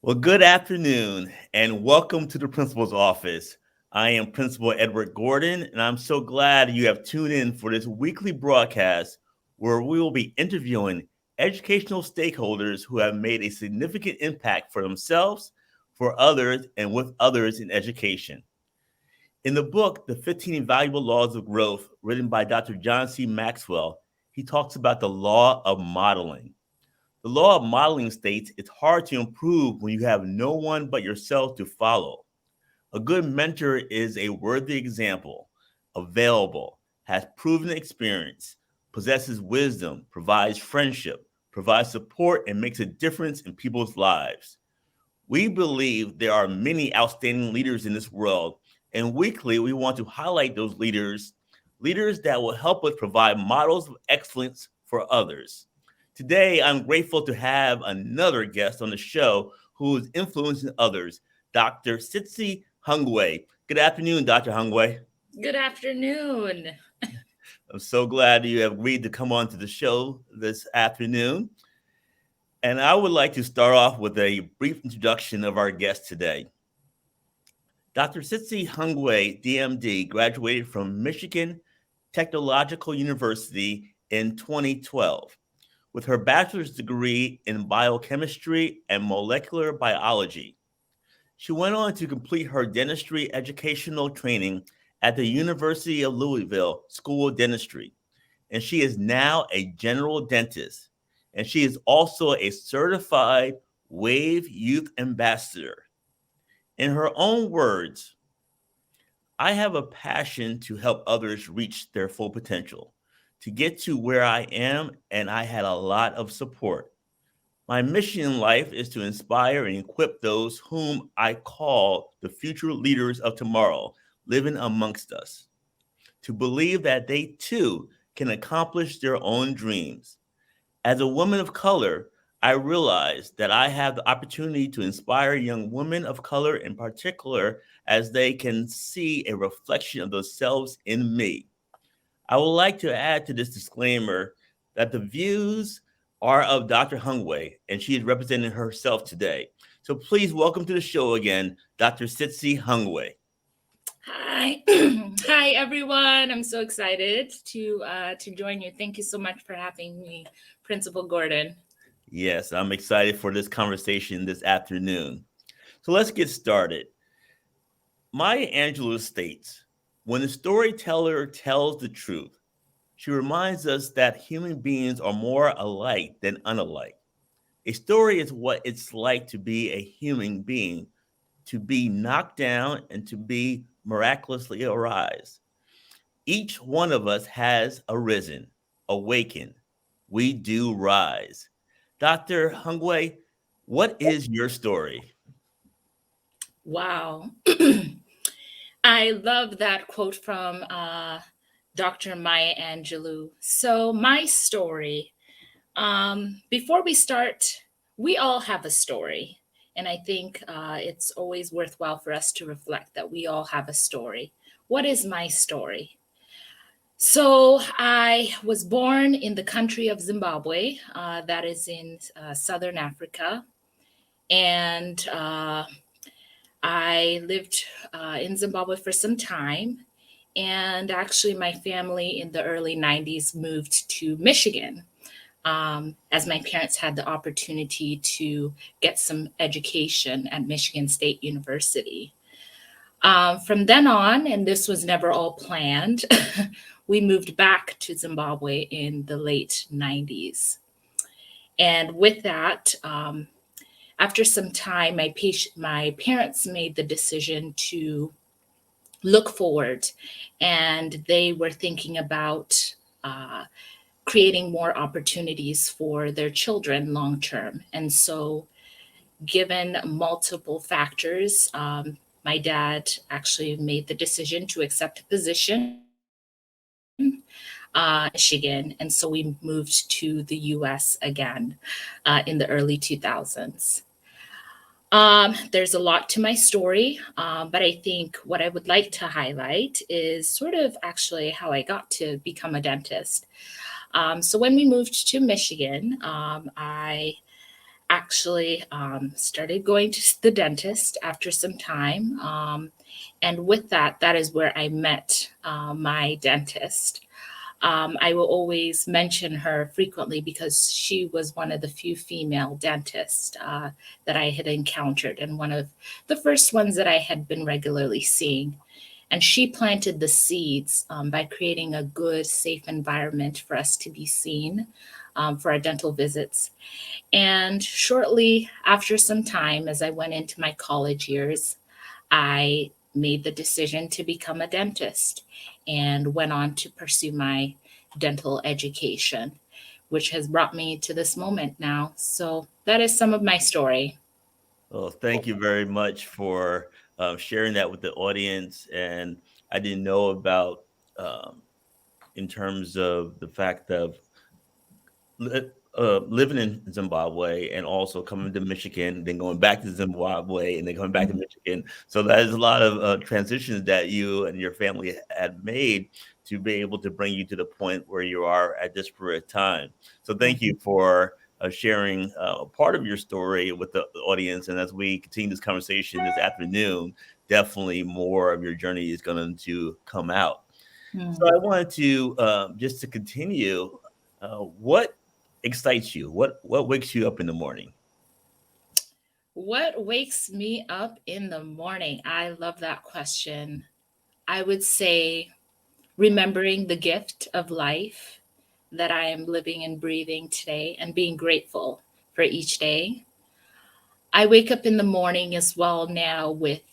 Well, good afternoon and welcome to the principal's office. I am Principal Edward Gordon, and I'm so glad you have tuned in for this weekly broadcast where we will be interviewing educational stakeholders who have made a significant impact for themselves, for others, and with others in education. In the book, The 15 Invaluable Laws of Growth, written by Dr. John C. Maxwell, he talks about the law of modeling. The law of modeling states it's hard to improve when you have no one but yourself to follow. A good mentor is a worthy example, available, has proven experience, possesses wisdom, provides friendship, provides support, and makes a difference in people's lives. We believe there are many outstanding leaders in this world, and weekly we want to highlight those leaders that will help us provide models of excellence for others. Today, I'm grateful to have another guest on the show who is influencing others, Dr. Tsitsi Hungwe. Good afternoon, Dr. Hungwe. Good afternoon. I'm so glad you have agreed to come on to the show this afternoon. And I would like to start off with a brief introduction of our guest today. Dr. Tsitsi Hungwe, DMD, graduated from Michigan Technological University in 2012 with her bachelor's degree in biochemistry and molecular biology. She went on to complete her dentistry educational training at the University of Louisville School of Dentistry, and she is now a general dentist, and she is also a certified WAVE Youth Ambassador. In her own words, I have a passion to help others reach their full potential, to get to where I am, and I had a lot of support. My mission in life is to inspire and equip those whom I call the future leaders of tomorrow living amongst us, to believe that they too can accomplish their own dreams. As a woman of color, I realize that I have the opportunity to inspire young women of color in particular as they can see a reflection of themselves in me. I would like to add to this disclaimer that the views are of Dr. Hungwe, and she is representing herself today. So please welcome to the show again, Dr. Tsitsi Hungwe. Hi, hi everyone. I'm so excited to join you. Thank you so much for having me, Principal Gordon. Yes, I'm excited for this conversation this afternoon. So let's get started. Maya Angelou states, when the storyteller tells the truth, she reminds us that human beings are more alike than unalike. A story is what it's like to be a human being, to be knocked down and to be miraculously arise. Each one of us has arisen, awakened. We do rise. Dr. Hungwe, what is your story? Wow. I love that quote from Dr. Maya Angelou. So, my story, before we start, we all have a story. And I think it's always worthwhile for us to reflect that we all have a story. What is my story? So, I was born in the country of Zimbabwe, that is in southern Africa. And I lived in Zimbabwe for some time. And actually, my family in the early 90s moved to Michigan as my parents had the opportunity to get some education at Michigan State University. From then on, and this was never all planned, we moved back to Zimbabwe in the late 90s. And with that, after some time, my parents made the decision to look forward, and they were thinking about creating more opportunities for their children long term. And so, given multiple factors, my dad actually made the decision to accept a position Michigan, and so we moved to the U.S. again in the early 2000s. There's a lot to my story, but I think what I would like to highlight is sort of actually how I got to become a dentist. So when we moved to Michigan, I actually started going to the dentist after some time. And with that, that is where I met my dentist. I will always mention her frequently because she was one of the few female dentists that I had encountered, and one of the first ones that I had been regularly seeing. And she planted the seeds by creating a good, safe environment for us to be seen for our dental visits. And shortly after some time, as I went into my college years, I made the decision to become a dentist and went on to pursue my dental education, which has brought me to this moment now. So that is some of my story. Well, thank you very much for sharing that with the audience. And I didn't know about, um, in terms of the fact of living in Zimbabwe and also coming to Michigan, then going back to Zimbabwe and then coming back to Michigan. So that is a lot of transitions that you and your family had made to be able to bring you to the point where you are at this period of time. So thank you for sharing part of your story with the audience. And as we continue this conversation this afternoon, definitely more of your journey is going to come out. So I wanted to just to continue. What excites you? What wakes you up in the morning? What wakes me up in the morning? I love that question. I would say remembering the gift of life that I am living and breathing today and being grateful for each day. I wake up in the morning as well now with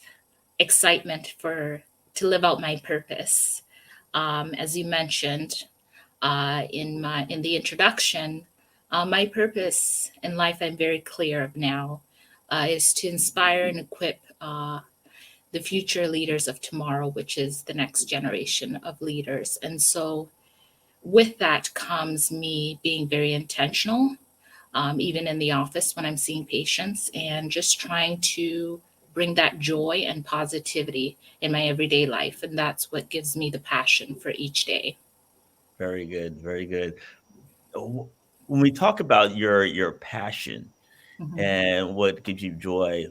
excitement for to live out my purpose. As you mentioned in the introduction, my purpose in life I'm very clear of now is to inspire and equip the future leaders of tomorrow, which is the next generation of leaders. And so, with that comes me being very intentional, even in the office when I'm seeing patients, and just trying to bring that joy and positivity in my everyday life. And that's what gives me the passion for each day. Very good, very good. When we talk about your passion Mhm. and what gives you joy,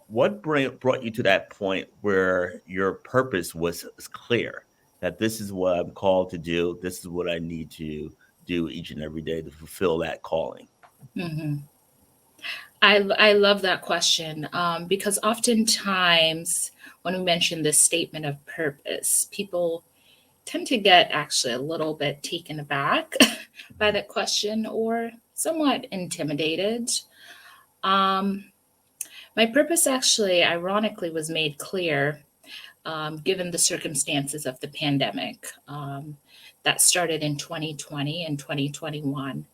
what brought you to that point where your purpose was clear that this is what I'm called to do, this is what I need to do each and every day to fulfill that calling? Mhm. I love that question because oftentimes when we mention this statement of purpose, people tend to get actually a little bit taken aback by that question or somewhat intimidated. Um, my purpose actually, ironically, was made clear given the circumstances of the pandemic that started in 2020 and 2021.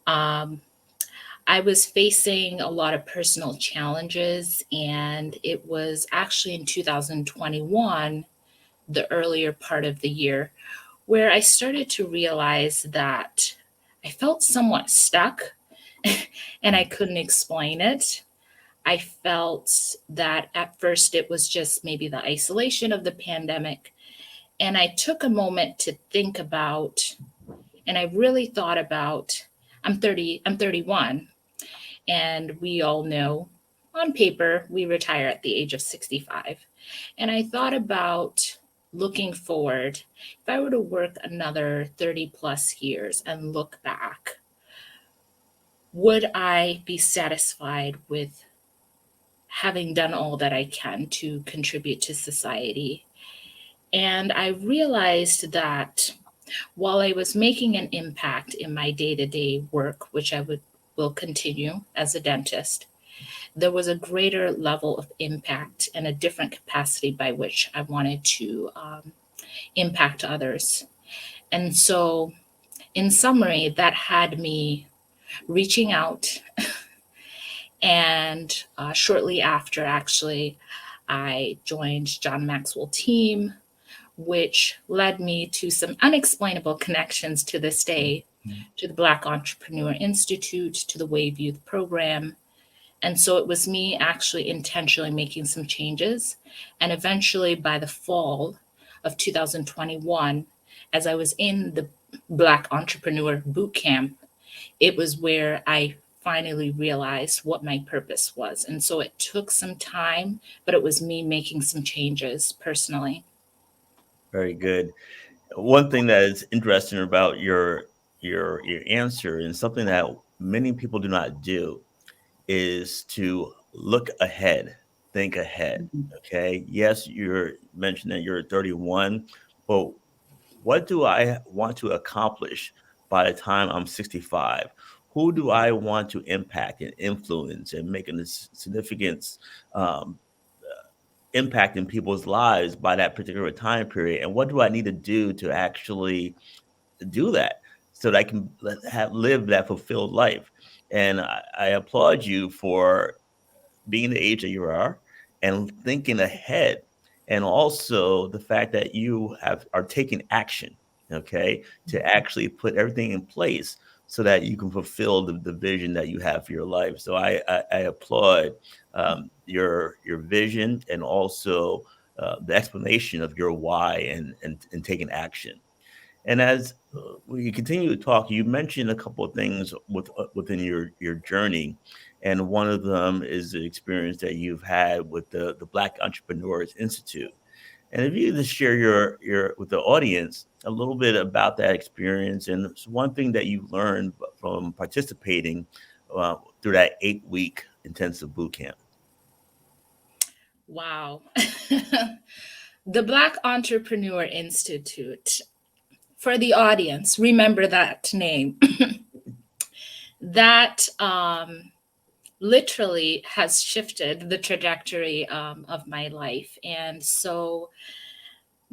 Um, I was facing a lot of personal challenges, and it was actually in 2021, the earlier part of the year, where I started to realize that I felt somewhat stuck and I couldn't explain it. I felt that at first it was just maybe the isolation of the pandemic. And I took a moment to think about, and I really thought about, I'm 31, and we all know on paper we retire at the age of 65. And I thought about looking forward, if I were to work another 30 plus years and look back, would I be satisfied with having done all that I can to contribute to society? And I realized that while I was making an impact in my day to day work, which will continue as a dentist, there was a greater level of impact and a different capacity by which I wanted to impact others. And so, in summary, that had me reaching out. And shortly after, actually, I joined John Maxwell team, which led me to some unexplainable connections to this day, to the Black Entrepreneur Institute, to the Wave Youth Program. And so it was me actually intentionally making some changes. And eventually, by the fall of 2021, as I was in the Black Entrepreneur Boot Camp, it was where I finally realized what my purpose was. And so it took some time, but it was me making some changes personally. Very good. One thing that is interesting about your answer, and something that many people do not do, is to look ahead, think ahead. Mhm. Okay. Yes, you're mentioning that you're 31, but what do I want to accomplish by the time I'm 65? Who do I want to impact and influence and make a significant um, impact in people's lives by that particular time period? And what do I need to do to actually do that so that I can live that fulfilled life? And I applaud you for being the age that you are and thinking ahead, and also the fact that you are taking action, okay, to actually put everything in place so that you can fulfill the vision that you have for your life. So I applaud your vision, and also the explanation of your why, and taking action. And as we continue to talk, you mentioned a couple of things within your journey, and one of them is the experience that you've had with the Black Entrepreneurs Institute. And if you could just share your with the audience a little bit about that experience, and it's one thing that you learned from participating through that 8 week intensive boot camp. Wow. The Black Entrepreneur Institute. For the audience, remember that name. That literally has shifted the trajectory of my life. And so,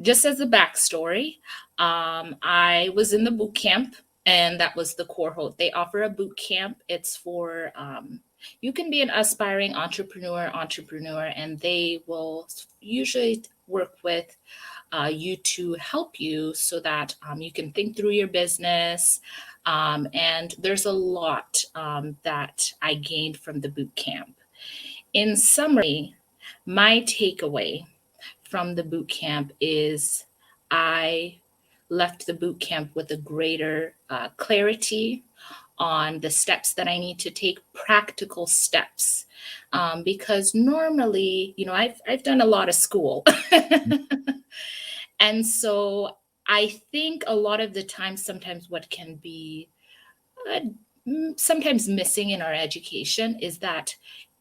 just as a backstory, I was in the boot camp, and that was the core hope. They offer a boot camp. It's for you can be an aspiring entrepreneur, and they will usually work with you to help you so that you can think through your business. And there's a lot that I gained from the boot camp. In summary, my takeaway from the boot camp is I left the boot camp with a greater clarity on the steps that I need to take, practical steps. Because normally, I've done a lot of school. And so I think a lot of the time, sometimes what can be uh, sometimes missing in our education is that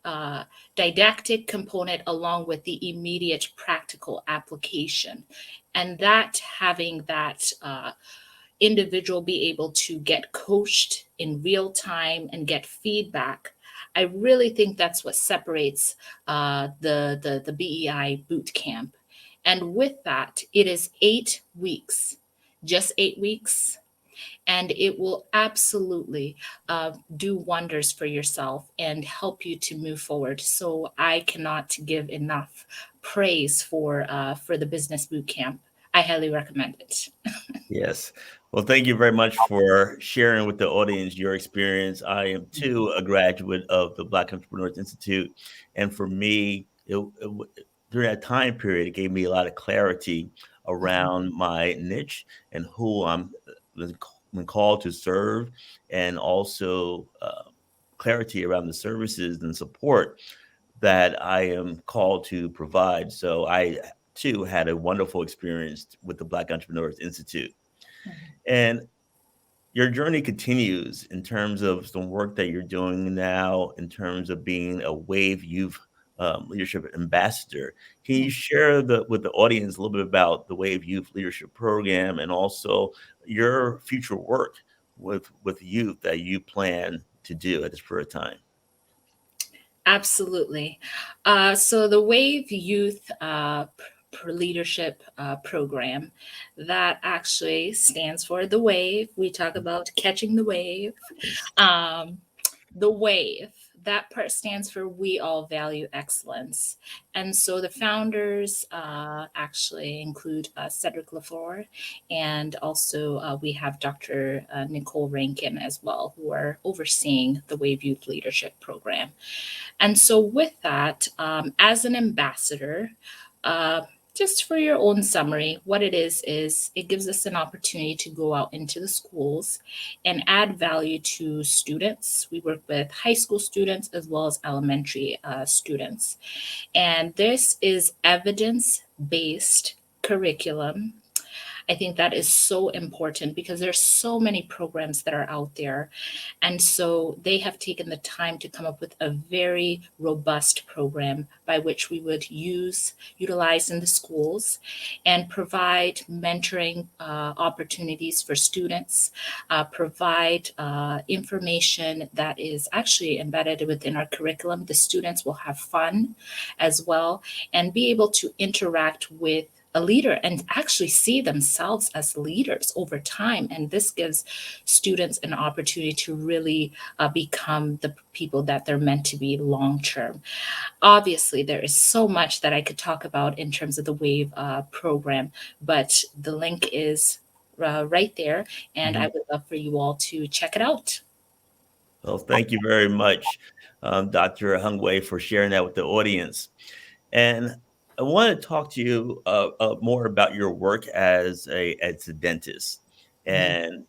uh, didactic component along with the immediate practical application. And that having that individual be able to get coached in real time and get feedback. I really think that's what separates the BEI boot camp. And with that, it is 8 weeks, just 8 weeks, and it will absolutely do wonders for yourself and help you to move forward. So I cannot give enough praise for the business boot camp. I highly recommend it. Yes. Well, thank you very much for sharing with the audience your experience. I am too a graduate of the Black Entrepreneurs Institute. And for me, during that time period, it gave me a lot of clarity around my niche and who I'm been called to serve, and also clarity around the services and support that I am called to provide. So I too had a wonderful experience with the Black Entrepreneurs Institute. And your journey continues in terms of some work that you're doing now, in terms of being a Wave Youth Leadership Ambassador. Can you share with the audience a little bit about the Wave Youth Leadership Program, and also your future work with youth that you plan to do at this period of time? Absolutely. So the Wave Youth Leadership Program, that actually stands for the wave. We talk about catching the wave. Um, the wave, that part stands for We All Value Excellence. And so the founders actually include Cedric Lafleur, and also we have Dr. Nicole Rankin as well, who are overseeing the Wave Youth Leadership Program. And so, with that, as an ambassador, uh, just for your own summary, what it is it gives us an opportunity to go out into the schools and add value to students. We work with high school students as well as elementary students. And this is evidence-based curriculum. I think that is so important because there's so many programs that are out there. And so they have taken the time to come up with a very robust program by which we would utilize in the schools and provide mentoring opportunities for students, provide information that is actually embedded within our curriculum. The students will have fun as well and be able to interact with a leader and actually see themselves as leaders over time. And this gives students an opportunity to really become the people that they're meant to be long term. Obviously, there is so much that I could talk about in terms of the WAVE program, but the link is right there, and I would love for you all to check it out. Well, thank you very much, Dr. Hungwe, for sharing that with the audience. And I want to talk to you more about your work as a dentist. Mhm. And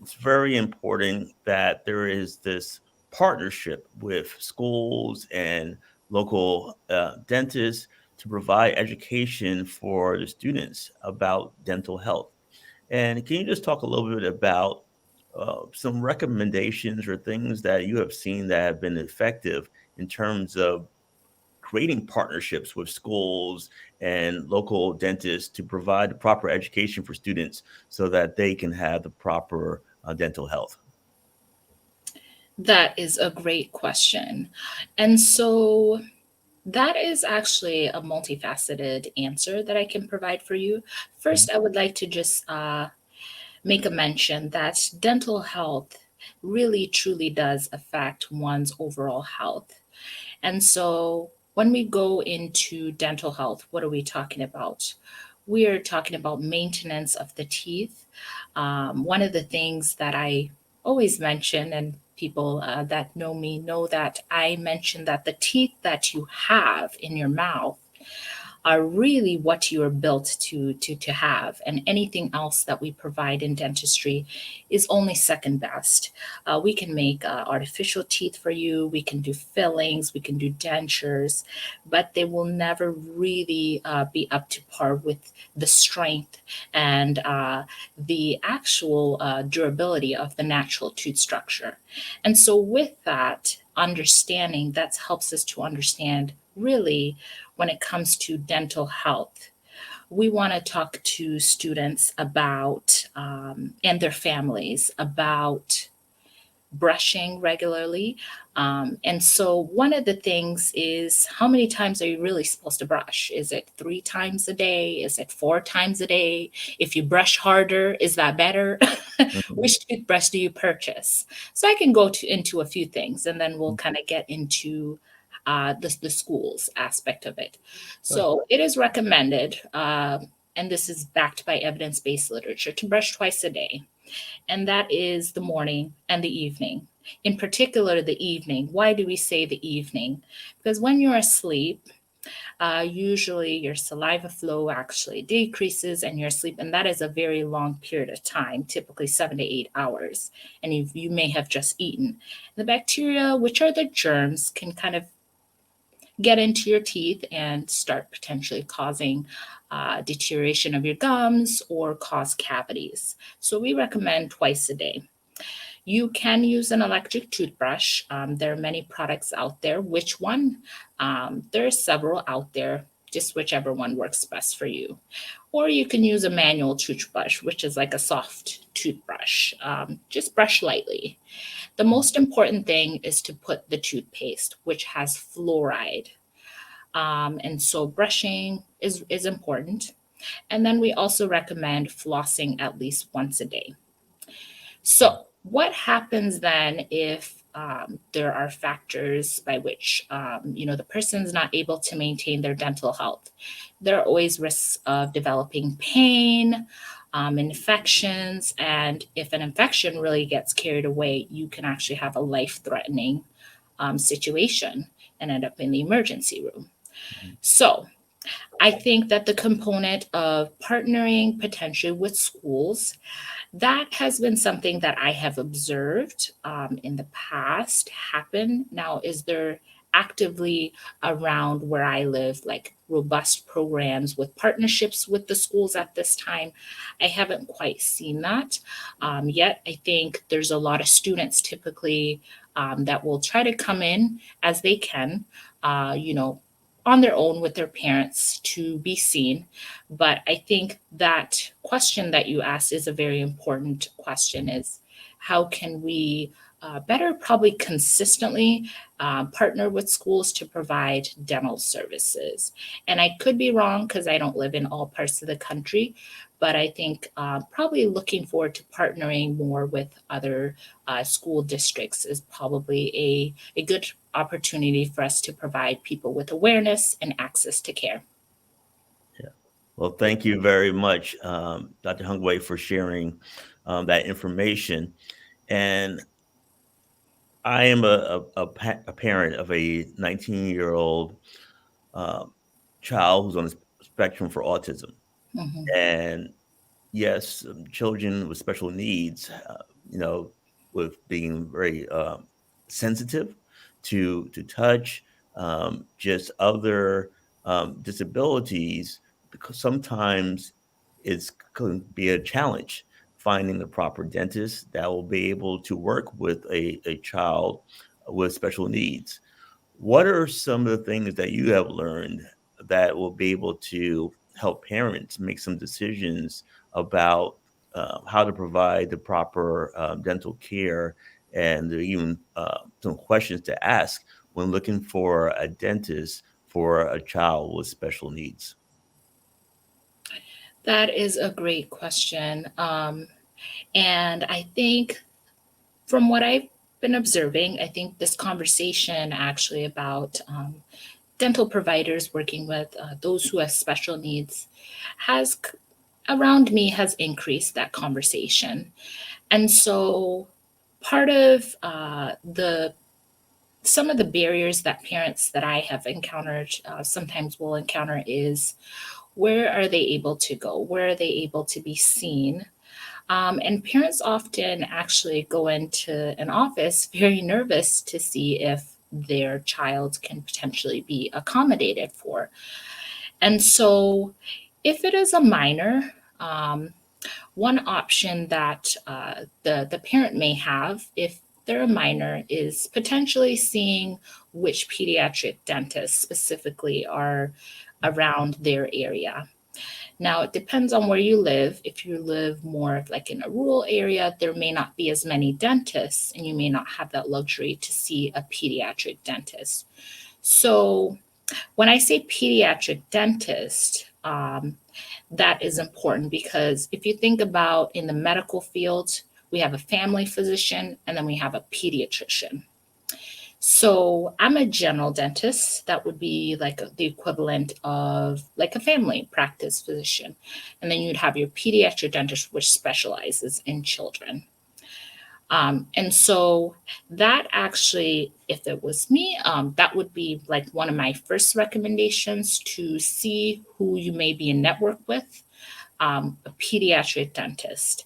it's very important that there is this partnership with schools and local dentists to provide education for the students about dental health. And can you just talk a little bit about some recommendations or things that you have seen that have been effective in terms of creating partnerships with schools and local dentists to provide the proper education for students so that they can have the proper dental health? That is a great question. And so that is actually a multifaceted answer that I can provide for you. First, I would like to just make a mention that dental health really truly does affect one's overall health. And so when we go into dental health, what are we talking about? We are talking about maintenance of the teeth. One of the things that I always mention, and people that know me know that I mention that the teeth that you have in your mouth are really what you are built to have, and anything else that we provide in dentistry is only second best. We can make artificial teeth for you, we can do fillings, we can do dentures, but they will never really be up to par with the strength and the actual durability of the natural tooth structure. And so with that understanding, that helps us to understand really when it comes to dental health. We want to talk to students about and their families about brushing regularly. And so, one of the things is how many times are you really supposed to brush? Is it 3 times a day? Is it 4 times a day? If you brush harder, is that better? Mhm. Which toothbrush do you purchase? So, I can go into a few things and then we'll kind of get into the schools aspect of it. Right. So, it is recommended, and this is backed by evidence based literature, to brush twice a day, and that is the morning and the evening. In particular, the evening. Why do we say the evening? Because when you're asleep, usually your saliva flow actually decreases and you're asleep, and that is a very long period of time, typically 7 to 8 hours. And you may have just eaten. The bacteria, which are the germs, can kind of get into your teeth and start potentially causing deterioration of your gums or cause cavities. So we recommend twice a day. You can use an electric toothbrush. There are many products out there. Which one? There are several out there, just whichever one works best for you. Or you can use a manual toothbrush, which is like a soft toothbrush. Just brush lightly. The most important thing is to put the toothpaste, which has fluoride. And so brushing is important. And then we also recommend flossing at least once a day. So, what happens then if there are factors by which the person's not able to maintain their dental health? There are always risks of developing pain, infections, and if an infection really gets carried away, you can actually have a life-threatening situation and end up in the emergency room. So, I think that the component of partnering potentially with schools, that has been something that I have observed in the past happen. Now, is there actively around where I live, like robust programs with partnerships with the schools at this time? I haven't quite seen that yet. I think there's a lot of students typically that will try to come in as they can, you know, on their own with their parents to be seen. But I think that question that you asked is a very important question, is how can we better probably consistently partner with schools to provide dental services. And I could be wrong because I don't live in all parts of the country, but I think probably looking forward to partnering more with other school districts is probably a good opportunity for us to provide people with awareness and access to care. Yeah. Well, thank you very much, Dr. Hungwe, for sharing that information. And I am a parent of a 19-year-old um, child who's on the spectrum for autism. Mhm. And yes, children with special needs, you know, with being very sensitive to touch, just other disabilities, because sometimes it's can be a challenge finding the proper dentist that will be able to work with a child with special needs. What are some of the things that you have learned that will be able to help parents make some decisions about how to provide the proper dental care, and even some questions to ask when looking for a dentist for a child with special needs? That is a great question. And I think from what I've been observing, I think this conversation actually about dental providers working with those who have special needs has around me has increased that conversation. And so part of the some of the barriers that parents that I have encountered sometimes will encounter is, where are they able to go? Where are they able to be seen? And parents often actually go into an office very nervous to see if their child can potentially be accommodated for. And so, if it is a minor, one option that the parent may have, if they're a minor, is potentially seeing which pediatric dentists specifically are around their area. Now, it depends on where you live. If you live more like in a rural area, there may not be as many dentists, and you may not have that luxury to see a pediatric dentist. So, when I say pediatric dentist, that is important because if you think about in the medical field, we have a family physician and then we have a pediatrician. So I'm a general dentist. That would be like the equivalent of like a family practice physician. And then you'd have your pediatric dentist, which specializes in children. And so that actually, if it was me, that would be like one of my first recommendations, to see who you may be in network with, a pediatric dentist.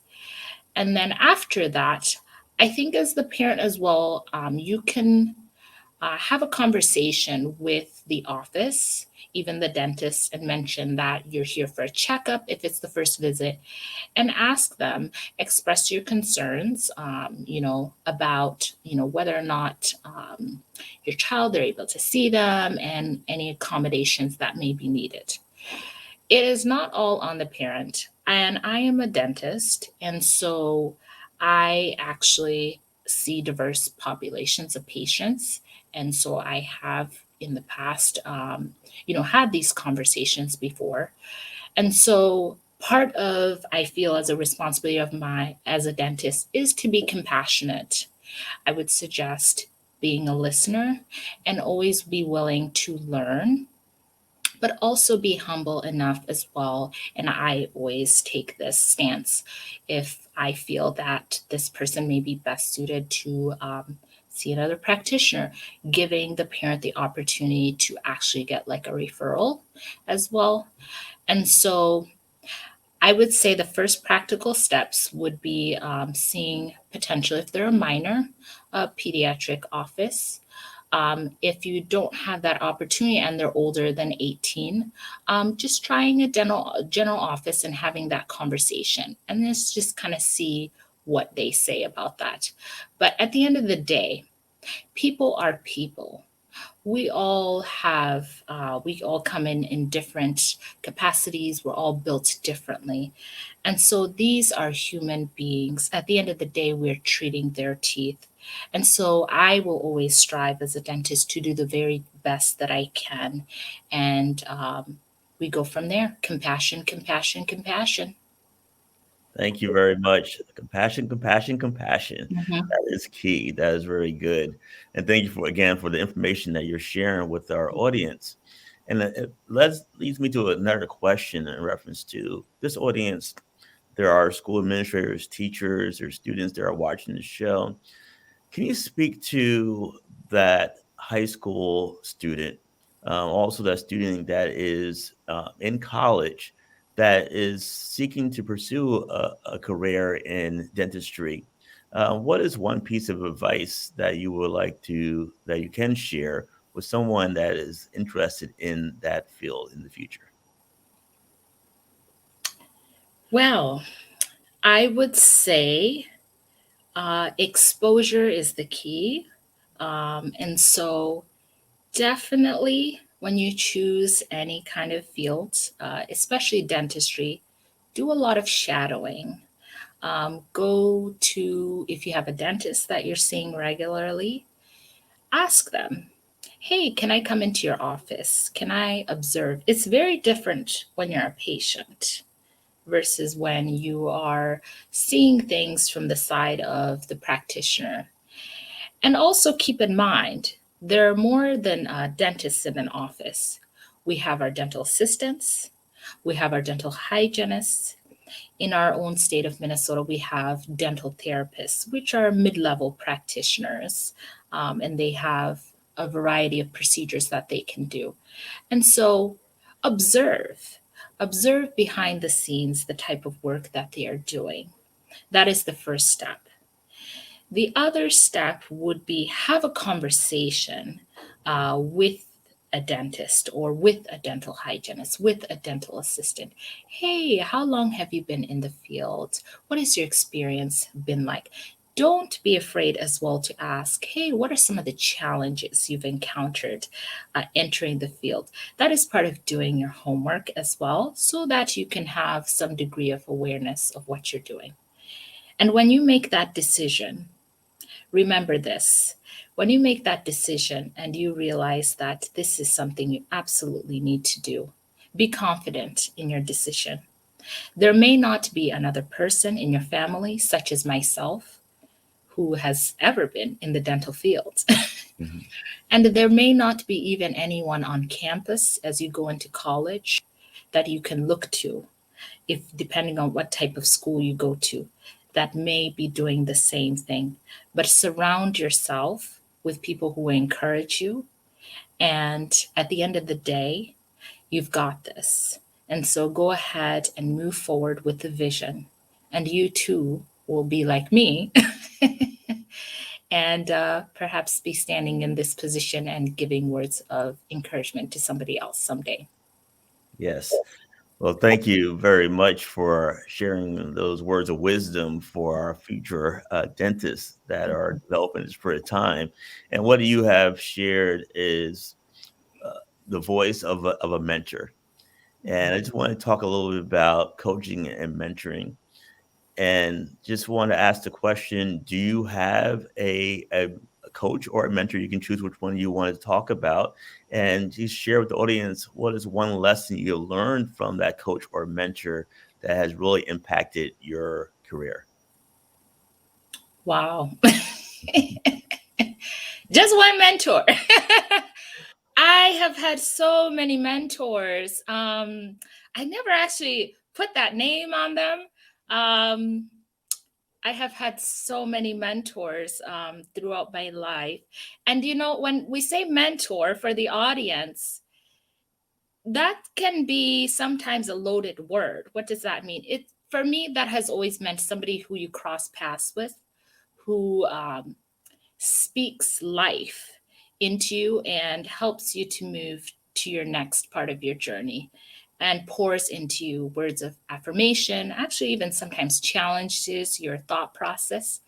And then after that, I think as the parent as well, you can have a conversation with the office, even the dentist, and mention that you're here for a checkup if it's the first visit, and ask them, express your concerns, about, whether or not your child, they're able to see them, and any accommodations that may be needed. It is not all on the parent. And I am a dentist, and so I actually see diverse populations of patients. And so I have in the past, had these conversations before. And so part of, I feel, as a responsibility of my as a dentist is to be compassionate. I would suggest being a listener and always be willing to learn, but also be humble enough as well. And I always take this stance: if I feel that this person may be best suited to see another practitioner, giving the parent the opportunity to actually get like a referral as well. And so I would say the first practical steps would be seeing potentially, if they're a minor, a pediatric office. If you don't have that opportunity and they're older than 18, just trying a general office and having that conversation. And let's just kind of see what they say about that. But at the end of the day, people are people. We all we all come in different capacities. We're all built differently. And so these are human beings. At the end of the day, we're treating their teeth. And so I will always strive as a dentist to do the very best that I can. And we go from there. Compassion, compassion, compassion. Thank you very much. Compassion, compassion, compassion. Mhm. That is key. That is very good. And thank you for again for the information that you're sharing with our audience. And leads me to another question in reference to this audience. There are school administrators, teachers, or students that are watching the show. Can you speak to that high school student, also that student that is in college, that is seeking to pursue a career in dentistry? What is one piece of advice that you would like to that you can share with someone that is interested in that field in the future? Well, I would say exposure is the key. And so definitely, when you choose any kind of field, especially dentistry, do a lot of shadowing. Go to, if you have a dentist that you're seeing regularly, ask them, hey, can I come into your office? Can I observe? It's very different when you're a patient versus when you are seeing things from the side of the practitioner. And also keep in mind, there are more than dentists in an office. We have our dental assistants, we have our dental hygienists. In our own state of Minnesota, we have dental therapists, which are mid level practitioners, and they have a variety of procedures that they can do. And so observe, observe behind the scenes the type of work that they are doing. That is the first step. The other step would be have a conversation with a dentist or with a dental hygienist, with a dental assistant. Hey, how long have you been in the field? What has your experience been like? Don't be afraid as well to ask, hey, what are some of the challenges you've encountered entering the field? That is part of doing your homework as well, so that you can have some degree of awareness of what you're doing. And when you make that decision, remember this: when you make that decision and you realize that this is something you absolutely need to do, be confident in your decision. There may not be another person in your family, such as myself, who has ever been in the dental field. Mhm. And there may not be even anyone on campus as you go into college that you can look to, if depending on what type of school you go to, that may be doing the same thing. But surround yourself with people who encourage you. And at the end of the day, you've got this. And so go ahead and move forward with the vision. And you too will be like me and perhaps be standing in this position and giving words of encouragement to somebody else someday. Yes. Well, thank you very much for sharing those words of wisdom for our future dentists that are developing this period of time. And what you have shared is uh, the voice of a mentor. And I just want to talk a little bit about coaching and mentoring. And just want to ask the question: do you have a coach or a mentor? You can choose which one you want to talk about, and just share with the audience what is one lesson you learned from that coach or mentor that has really impacted your career. Wow. Just one mentor. I have had so many mentors. I never actually put that name on them. Um, I have had so many mentors throughout my life. And, when we say mentor for the audience, that can be sometimes a loaded word. What does that mean? For me, that has always meant somebody who you cross paths with, who speaks life into you and helps you to move to your next part of your journey and pours into you words of affirmation, actually, even sometimes challenges your thought process.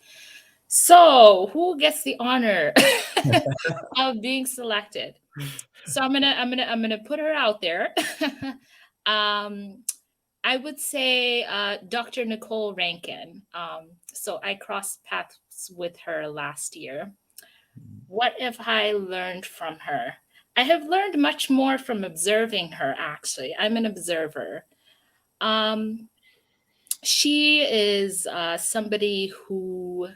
So, who gets the honor of being selected? So I'm gonna put her out there. um, I would say Dr. Nicole Rankin. So I crossed paths with her last year. What have I learned from her? I have learned much more from observing her, actually. I'm an observer. Um, she is somebody who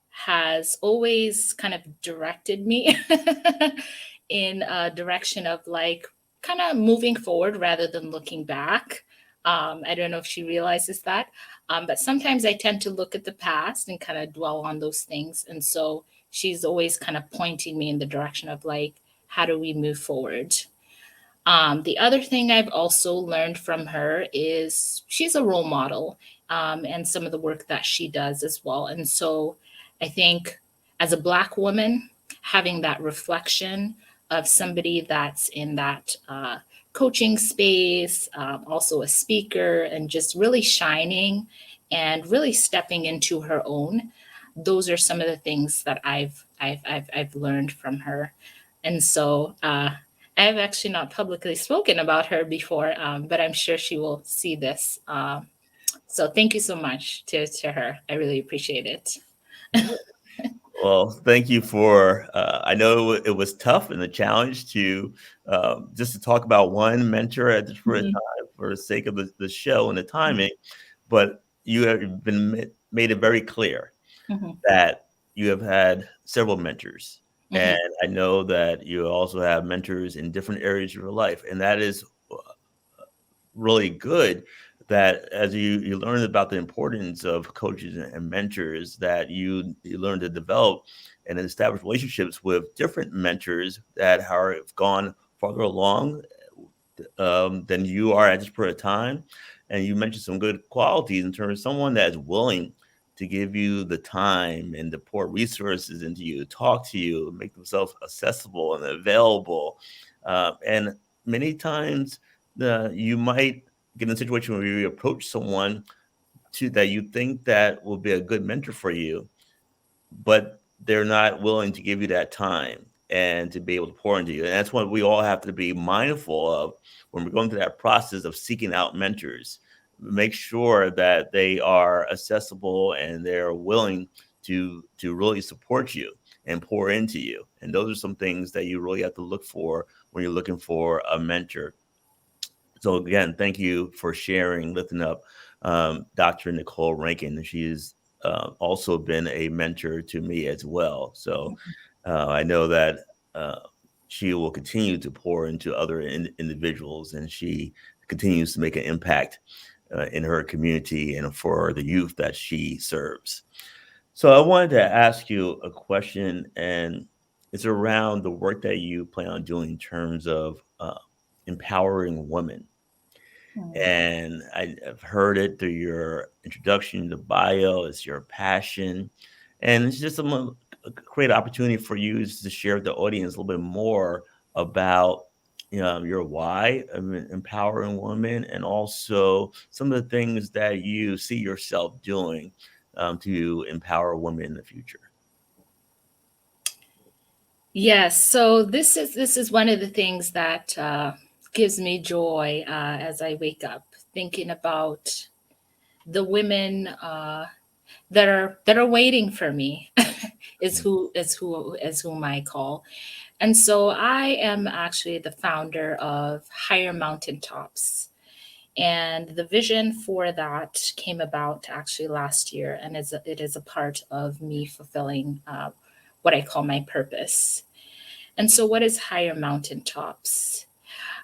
has always kind of directed me in a direction of like kind of moving forward rather than looking back. I don't know if she realizes that, but sometimes I tend to look at the past and kind of dwell on those things. And so she's always kind of pointing me in the direction of like, how do we move forward? The other thing I've also learned from her is she's a role model, and some of the work that she does as well. And so I think as a Black woman, having that reflection of somebody that's in that coaching space, also a speaker, and just really shining and really stepping into her own. Those are some of the things that I've learned from her. And so I've actually not publicly spoken about her before, but I'm sure she will see this. So thank you so much to her. I really appreciate it. Well, thank you for. I know it was tough and a challenge to just to talk about one mentor at this for a Mhm, time for the sake of the show and the mhm, timing, but you have made it very clear mhm, that you have had several mentors, and mhm. I know that you also have mentors in different areas of your life, and that is really good that as you learn about the importance of coaches and mentors that you learn to develop and establish relationships with different mentors that have gone farther along than you are at this point of time. And you mentioned some good qualities in terms of someone that is willing to give you the time and to pour resources into you, talk to you, make themselves accessible and available. And many times, you might get in a situation where you approach someone to that you think that will be a good mentor for you, but they're not willing to give you that time and to be able to pour into you. And that's what we all have to be mindful of when we're going through that process of seeking out mentors. Make sure that they are accessible and they're willing to really support you and pour into you. And those are some things that you really have to look for when you're looking for a mentor. So again, thank you for sharing, lifting up Dr. Nicole Rankin. She's also been a mentor to me as well. So I know that uh, she will continue to pour into other individuals, and she continues to make an impact in her community and for the youth that she serves. So I wanted to ask you a question, and it's around the work that you plan on doing in terms of empowering women. Mhm. And I've heard it through your introduction, the bio, it's your passion. And it's just a great opportunity for you to share with the audience a little bit more about your why of empowering women and also some of the things that you see yourself doing to empower women in the future. Yes, so this is one of the things that gives me joy as I wake up, thinking about the women that are waiting for me is whom I call. And so I am actually the founder of Higher Mountaintops. And the vision for that came about actually last year, and it is a part of me fulfilling what I call my purpose. And so, what is Higher Mountaintops?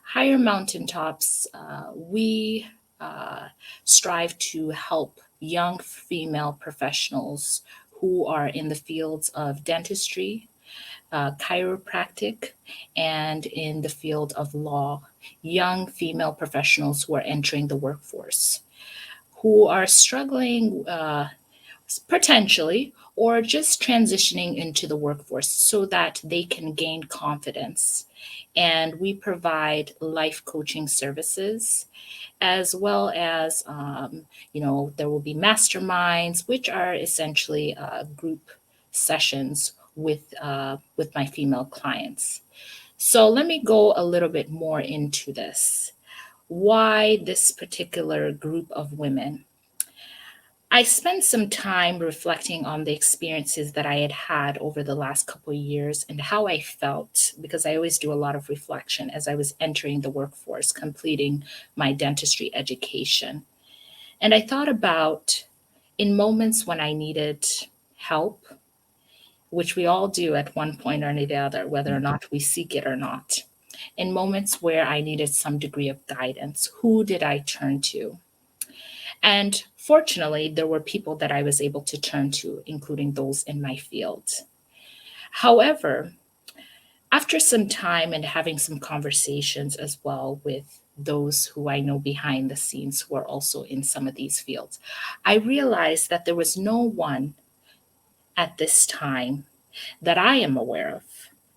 Higher Mountaintops, we strive to help young female professionals who are in the fields of dentistry, chiropractic, and in the field of law, young female professionals who are entering the workforce, who are struggling potentially or just transitioning into the workforce so that they can gain confidence. And we provide life coaching services as well as, there will be masterminds, which are essentially group sessions with my female clients. So let me go a little bit more into this. Why this particular group of women? I spent some time reflecting on the experiences that I had had over the last couple of years and how I felt, because I always do a lot of reflection as I was entering the workforce, completing my dentistry education. And I thought about in moments when I needed help, which we all do at one point or the other, whether or not we seek it or not. In moments where I needed some degree of guidance, who did I turn to? And fortunately, there were people that I was able to turn to, including those in my field. However, after some time and having some conversations as well with those who I know behind the scenes who are also in some of these fields, I realized that there was no one at this time that I am aware of,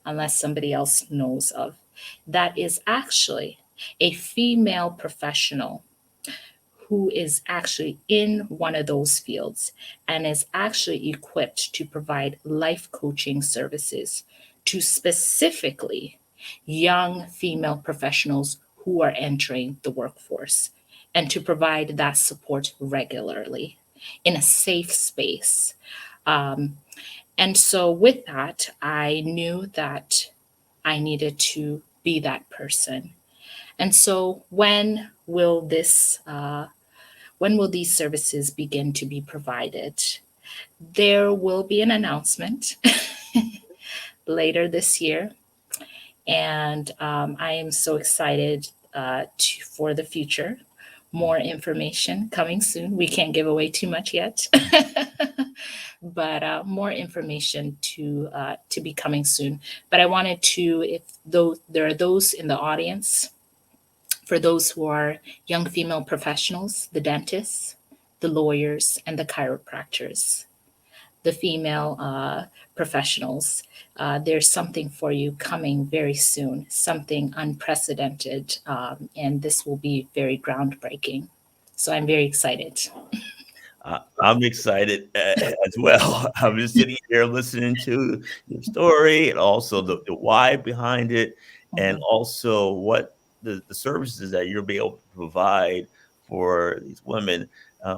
unless somebody else knows of, that is actually a female professional who is actually in one of those fields and is actually equipped to provide life coaching services to specifically young female professionals who are entering the workforce and to provide that support regularly in a safe space. Um, and so, with that, I knew that I needed to be that person. And so, when will these services begin to be provided? There will be an announcement later this year, and I am so excited for the future. More information coming soon. We can't give away too much yet, but more information to be coming soon. But I wanted to, if though there are those in the audience, for those who are young female professionals, the dentists, the lawyers, and the chiropractors, the female professionals. There's something for you coming very soon, something unprecedented, and this will be very groundbreaking. So I'm very excited. I'm excited as well. I'm just sitting here listening to your story and also the why behind it, and Mhm. also what the services that you'll be able to provide for these women,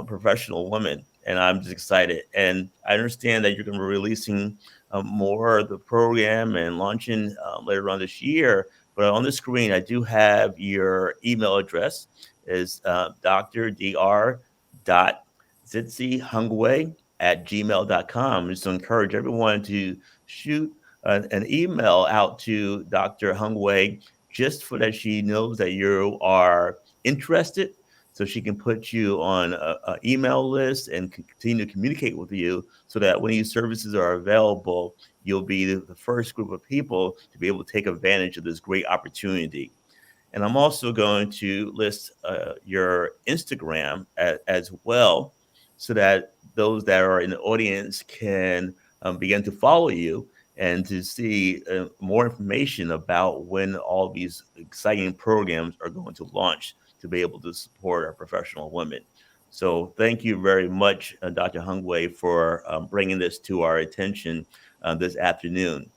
professional women. And I'm just excited. And I understand that you're going to be releasing more of the program and launching later on this year. But on the screen, I do have your email address is Dr. Dr. Tsitsi Hungwe at gmail.com. Just to encourage everyone to shoot an email out to Dr. Hungwe just for that she knows that you are interested, so she can put you on an email list and continue to communicate with you so that when these services are available, you'll be the first group of people to be able to take advantage of this great opportunity. And I'm also going to list your Instagram as well, so that those that are in the audience can begin to follow you and to see more information about when all these exciting programs are going to launch to be able to support our professional women. So thank you very much, Dr. Hungwe, for bringing this to our attention this afternoon.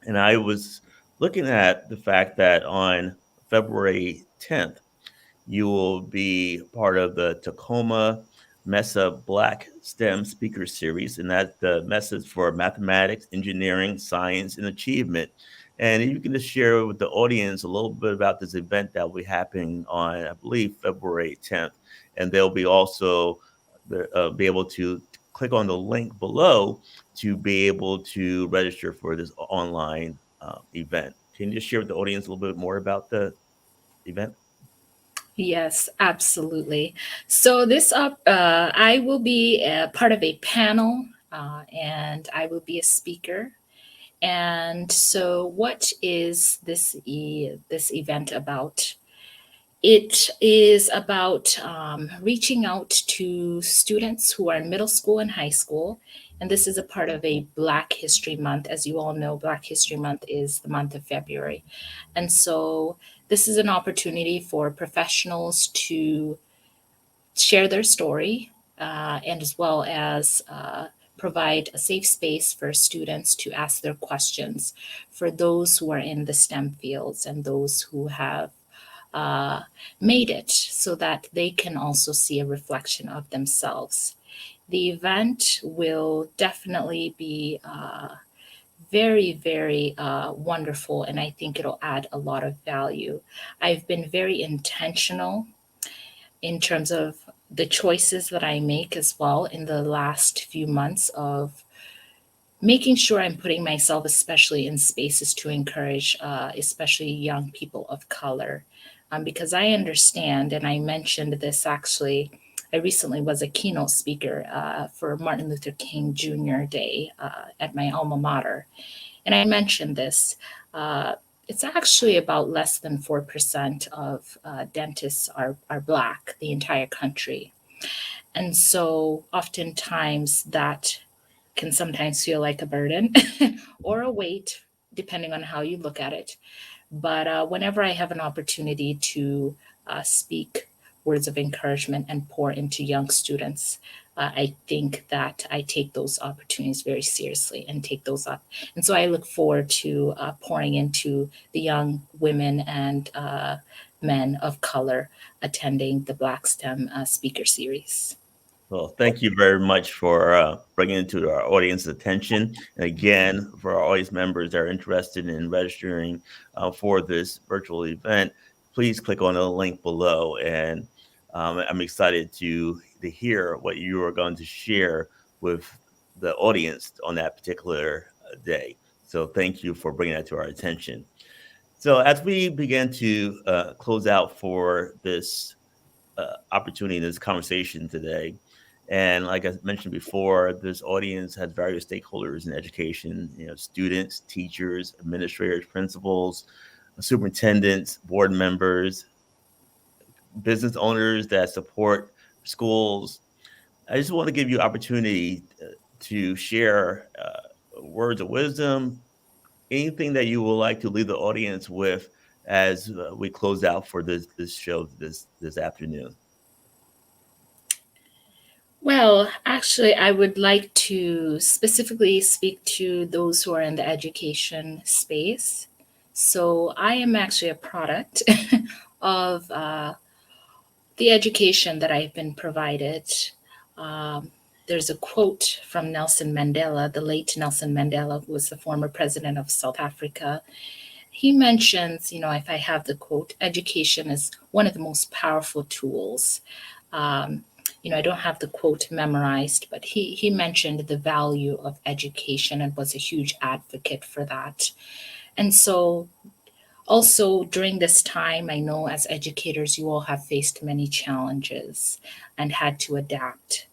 And I was looking at the fact that on February 10th, you will be part of the Tacoma Mesa Black STEM Speaker Series, and that's the message for mathematics, engineering, science, and achievement. And you can just share with the audience a little bit about this event that will be happening on, I believe, February 10th. And they'll be also be able to click on the link below to be able to register for this online event. Can you just share with the audience a little bit more about the event? Yes, absolutely. So I will be a part of a panel, and I will be a speaker. And so, what is this event about? It is about reaching out to students who are in middle school and high school. And this is a part of a Black History Month. As you all know, Black History Month is the month of February. And so this is an opportunity for professionals to share their story, and as well as provide a safe space for students to ask their questions for those who are in the STEM fields and those who have uh, made it, so that they can also see a reflection of themselves. The event will definitely be very, very wonderful, and I think it'll add a lot of value. I've been very intentional in terms of the choices that I make as well in the last few months of making sure I'm putting myself, especially in spaces to encourage, especially young people of color. Because I understand, and I mentioned this actually, I recently was a keynote speaker for Martin Luther King Jr. Day at my alma mater. And I mentioned this. Uh, it's actually about less than 4% of dentists are Black, the entire country. And so oftentimes that can sometimes feel like a burden or a weight, depending on how you look at it. But whenever I have an opportunity to speak words of encouragement and pour into young students, I think that I take those opportunities very seriously and take those up. And so I look forward to pouring into the young women and men of color attending the Black STEM speaker series. Well, thank you very much for bringing it to our audience's attention. And again, for our audience members that are interested in registering for this virtual event, please click on the link below. And I'm excited to hear what you are going to share with the audience on that particular day. So thank you for bringing that to our attention. So as we begin to close out for this opportunity in this conversation today. And like I mentioned before, this audience has various stakeholders in education, students, teachers, administrators, principals, superintendents, board members, business owners that support schools. I just want to give you opportunity to share words of wisdom, anything that you would like to leave the audience with as we close out for this show this afternoon. Well, actually, I would like to specifically speak to those who are in the education space. So, I am actually a product of the education that I've been provided. Um, there's a quote from Nelson Mandela, the late Nelson Mandela, who was the former president of South Africa. He mentions, if I have the quote, education is one of the most powerful tools. Um, I don't have the quote memorized, but he mentioned the value of education and was a huge advocate for that. And so, also during this time, I know as educators, you all have faced many challenges and had to adapt.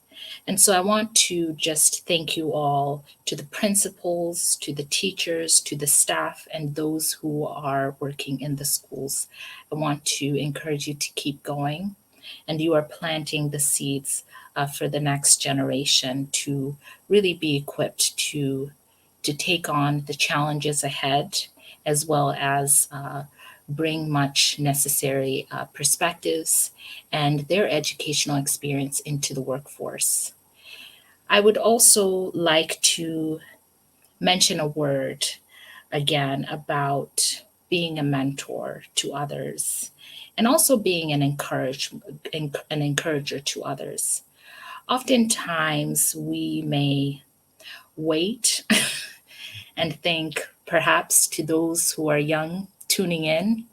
And so I want to just thank you all, to the principals, to the teachers, to the staff, and those who are working in the schools. I want to encourage you to keep going, and you are planting the seeds for the next generation to really be equipped to take on the challenges ahead, as well as bring much necessary perspectives and their educational experience into the workforce. I would also like to mention a word again about being a mentor to others and also being an encourager to others. Oftentimes, we may wait and think perhaps to those who are young tuning in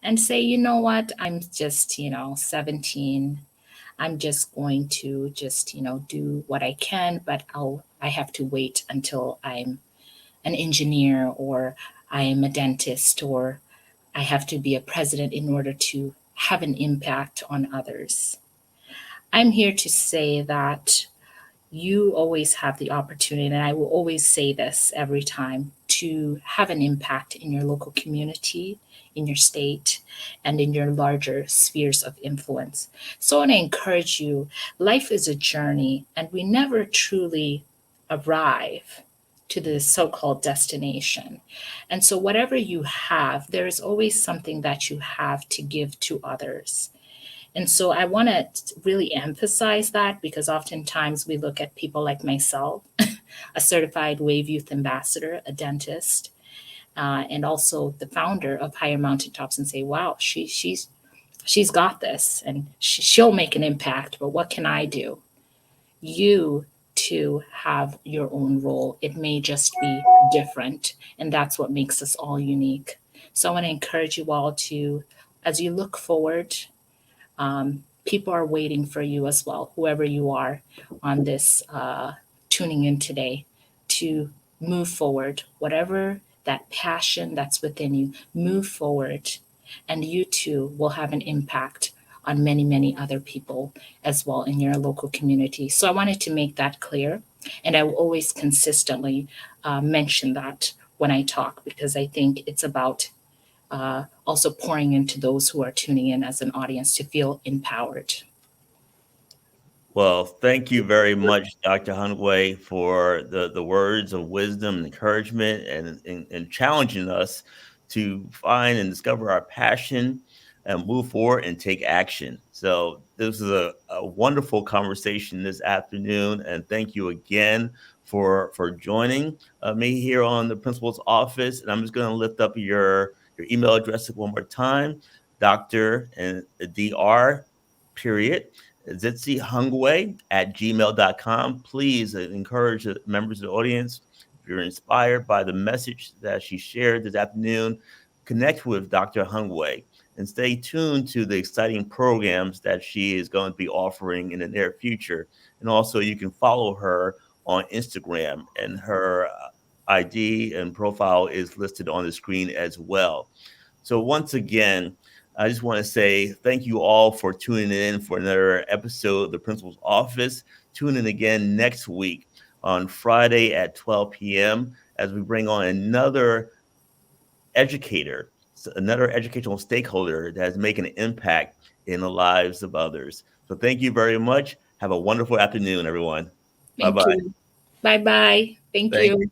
and say, you know what, I'm just, 17. I'm just going to just, do what I can, but I have to wait until I'm an engineer, or I am a dentist, or I have to be a president in order to have an impact on others. I'm here to say that you always have the opportunity, and I will always say this every time, to have an impact in your local community, in your state, and in your larger spheres of influence. So I want to encourage you, life is a journey, and we never truly arrive to the so-called destination. And so whatever you have, there is always something that you have to give to others. And so I want to really emphasize that, because oftentimes we look at people like myself, a certified Wave Youth Ambassador, a dentist, and also the founder of Higher Mountaintops, and say, wow, she's got this, and she'll make an impact, but what can I do? You too have your own role. It may just be different, and that's what makes us all unique. So I want to encourage you all to, as you look forward, people are waiting for you as well, whoever you are on this tuning in today, to move forward, whatever that passion that's within you, move forward, and you too will have an impact on many, many other people as well in your local community. So I wanted to make that clear, and I will always consistently mention that when I talk, because I think it's about also pouring into those who are tuning in as an audience to feel empowered. Well, thank you very much, Dr. Hungwe, for the words of wisdom and encouragement, and challenging us to find and discover our passion and move forward and take action. So this is a wonderful conversation this afternoon, and thank you again for joining me here on the Principal's Office. And I'm just going to lift up your email address one more time, Dr. and Dr. period. Tsitsi Hungwe at gmail.com. Please encourage the members of the audience, if you're inspired by the message that she shared this afternoon, connect with Dr. Hungwe and stay tuned to the exciting programs that she is going to be offering in the near future. And also, you can follow her on Instagram, and her ID and profile is listed on the screen as well. So once again, I just want to say thank you all for tuning in for another episode of the Principal's Office. Tune in again next week on Friday at 12 p.m. as we bring on another educator, another educational stakeholder that is making an impact in the lives of others. So thank you very much. Have a wonderful afternoon, everyone. Thank Bye-bye. you. Bye bye. Thank Thank you.